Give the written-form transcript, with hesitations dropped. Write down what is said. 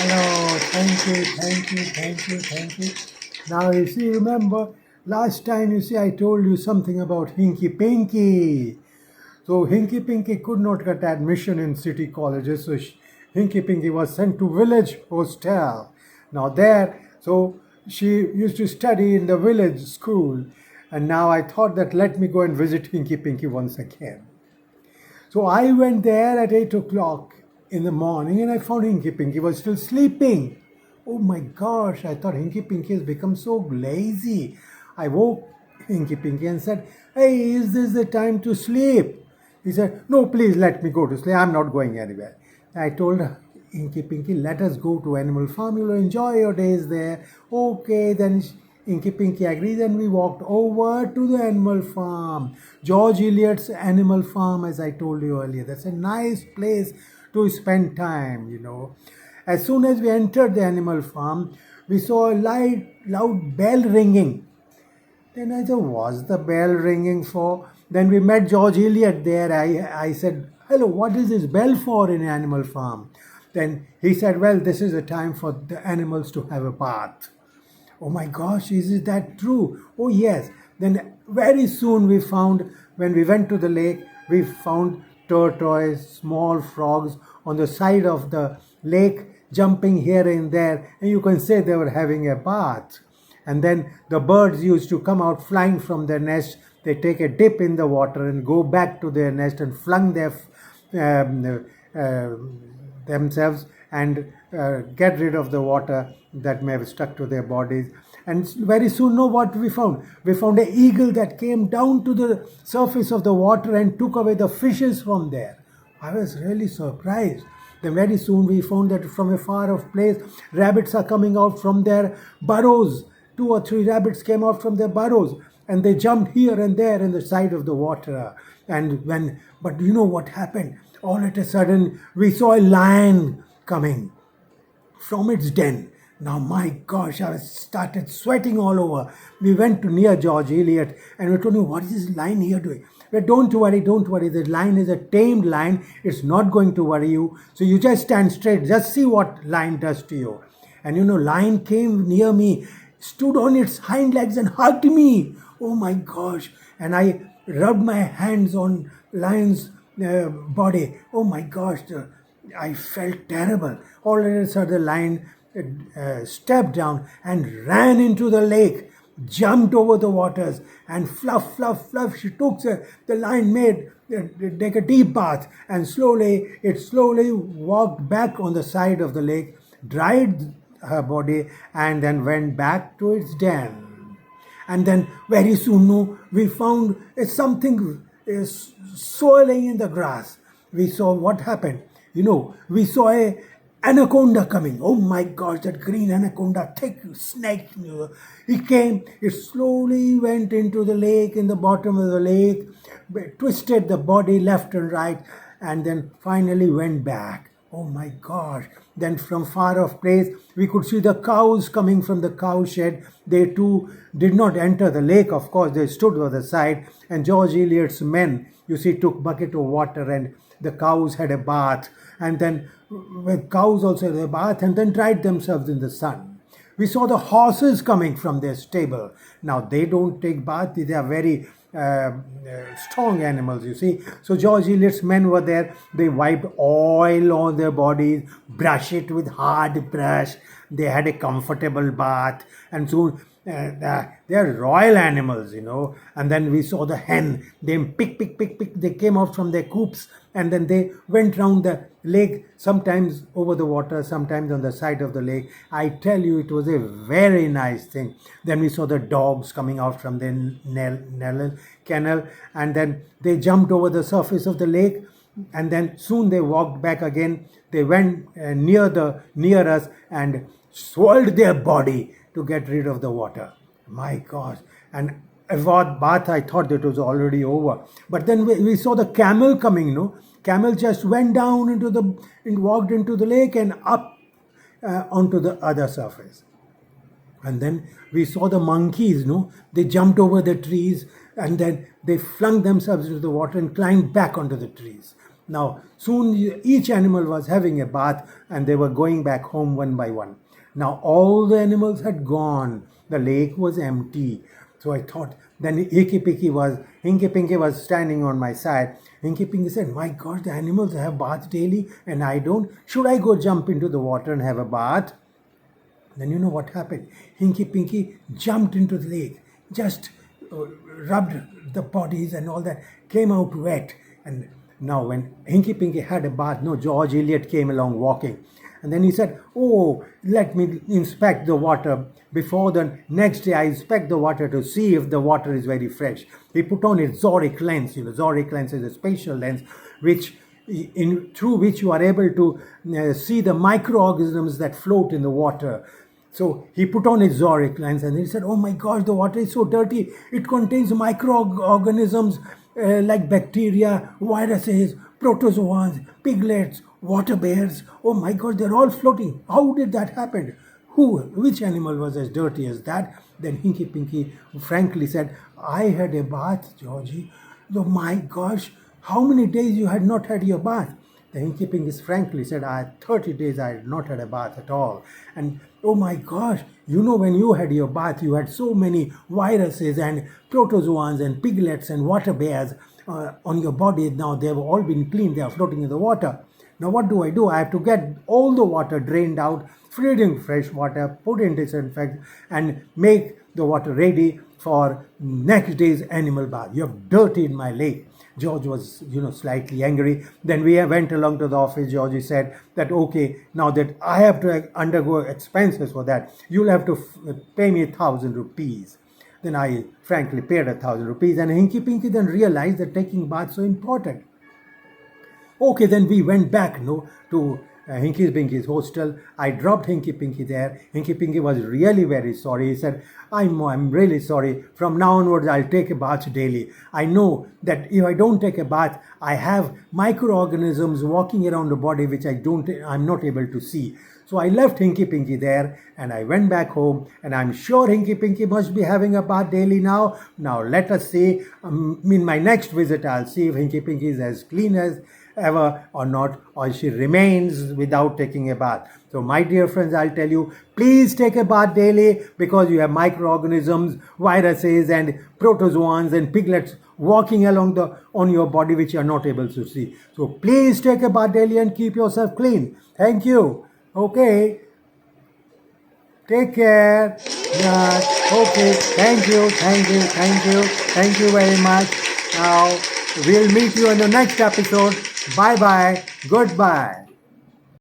Hello, thank you. Now, you see, remember, last time, you see, I told you something about Hinky Pinky. So, Hinky Pinky could not get admission in city colleges, so Hinky Pinky was sent to village hostel. Now, so she used to study in the village school, and now I thought that let me go and visit Hinky Pinky once again. So I went there at 8 o'clock in the morning and I found Hinky Pinky was still sleeping. Oh my gosh, I thought Hinky Pinky has become so lazy. I woke Hinky Pinky and said, "Hey, is this the time to sleep?" He said, "No, please let me go to sleep. I'm not going anywhere." I told Hinky Pinky, "Let us go to Animal Farm. You'll enjoy your days there." Okay, then Inky Pinky agreed and we walked over to the animal farm. George Eliot's Animal Farm, as I told you earlier. That's a nice place to spend time. As soon as we entered the animal farm, we saw a loud bell ringing. Then I said, "What's the bell ringing for?" Then we met George Eliot there. I said, "Hello, what is this bell for in Animal Farm?" Then he said, "Well, this is a time for the animals to have a bath." Oh my gosh, is that true? Oh yes. Then very soon when we went to the lake, we found tortoise, small frogs on the side of the lake jumping here and there. And you can say they were having a bath. And then the birds used to come out flying from their nest. They take a dip in the water and go back to their nest and flung themselves and get rid of the water that may have stuck to their bodies. And very soon, know what we found? We found an eagle that came down to the surface of the water and took away the fishes from there. I was really surprised. Then very soon we found that from a far off place, rabbits are coming out from their burrows. 2 or 3 rabbits came out from their burrows and they jumped here and there in the side of the water. But you know what happened? All at a sudden, we saw a lion coming from its den. Now, my gosh, I started sweating all over. We went to near George Eliot and we told him, "What is this lion here doing?" Well, don't worry. The lion is a tamed lion. It's not going to worry you. So you just stand straight. Just see what lion does to you. And lion came near me, stood on its hind legs and hugged me. Oh my gosh. And I rubbed my hands on lion's body. Oh my gosh. I felt terrible. All of a sudden, the lion stepped down and ran into the lake, jumped over the waters, and fluff, fluff, fluff. The lion made take a deep bath, and it slowly walked back on the side of the lake, dried her body, and then went back to its den. And then very soon, we found something swirling in the grass. We saw what happened. We saw a anaconda coming. Oh my gosh, that green anaconda, thick snake. It slowly went into the lake, in the bottom of the lake, twisted the body left and right, and then finally went back. Oh my gosh. Then from far off place, we could see the cows coming from the cow shed. They too did not enter the lake, of course. They stood on the side. And George Eliot's men, took bucket of water and the cows had a bath. And then cows also had a bath and then dried themselves in the sun. We saw the horses coming from their stable. Now, they don't take bath. They are very strong animals, So George Eliot's men were there. They wiped oil on their bodies, brush it with hard brush. They had a comfortable bath. And soon they are royal animals, And then we saw the hen. They pick. They came out from their coops and then they went round the lake, sometimes over the water, sometimes on the side of the lake. I tell you, it was a very nice thing. Then we saw the dogs coming out from the kennel and then they jumped over the surface of the lake and then soon they walked back again. They went near us and swirled their body to get rid of the water. My gosh. And about bath, I thought it was already over. But then we saw the camel coming, Camel just went down and walked into the lake and up onto the other surface. And then we saw the monkeys, They jumped over the trees and then they flung themselves into the water and climbed back onto the trees. Now, soon each animal was having a bath and they were going back home one by one. Now, all the animals had gone. The lake was empty. So I thought, then Hinky Pinky was standing on my side. Hinky Pinky said, my God, the animals have bath daily and I don't. Should I go jump into the water and have a bath? Then you know what happened? Hinky Pinky jumped into the lake, just rubbed the bodies and all that, came out wet. And now when Hinky Pinky had a bath, no, George Eliot came along walking. And then he said, oh, let me inspect the water. Before the next day, I inspect the water to see if the water is very fresh. He put on his Zoric lens. You know, Zoric lens is a spatial lens through which you are able to see the microorganisms that float in the water. So he put on his Zoric lens and he said, oh my gosh, the water is so dirty. It contains microorganisms like bacteria, viruses, protozoans, piglets, water bears. Oh my God, they're all floating. How did that happen? Which animal was as dirty as that? Then Hinky Pinky frankly said, I had a bath, Georgie. Oh my gosh, how many days you had not had your bath? The Hinky Pinky frankly said, I had 30 days I had not had a bath at all. And oh my gosh, you know, when you had your bath, you had so many viruses and protozoans and piglets and water bears on your body. Now they've all been cleaned, they are floating in the water. Now what do? I have to get all the water drained out, filled in fresh water, put in disinfect, and make the water ready for next day's animal bath. You have dirtied my lake. George was, slightly angry. Then we went along to the office. George said that, okay, now that I have to undergo expenses for that, you'll have to pay me 1,000 rupees. Then I frankly paid 1,000 rupees, and Hinky Pinky then realized that taking baths so important. Okay, then we went back to Hinky Pinky's hostel. I dropped Hinky Pinky there. Hinky Pinky was really very sorry. He said, I'm really sorry. From now onwards, I'll take a bath daily. I know that if I don't take a bath, I have microorganisms walking around the body which I'm not able to see. So I left Hinky Pinky there and I went back home, and I'm sure Hinky Pinky must be having a bath daily now. Now let us see. In my next visit, I'll see if Hinky Pinky is as clean as ever or not, or she remains without taking a bath. So my dear friends, I'll tell you, please take a bath daily, because you have microorganisms, viruses and protozoans and piglets walking along on your body which you are not able to see. So please take a bath daily and keep yourself clean. Thank you. Okay. Take care. Yeah. Okay. Thank you very much. Now we'll meet you in the next episode. Bye bye. Goodbye.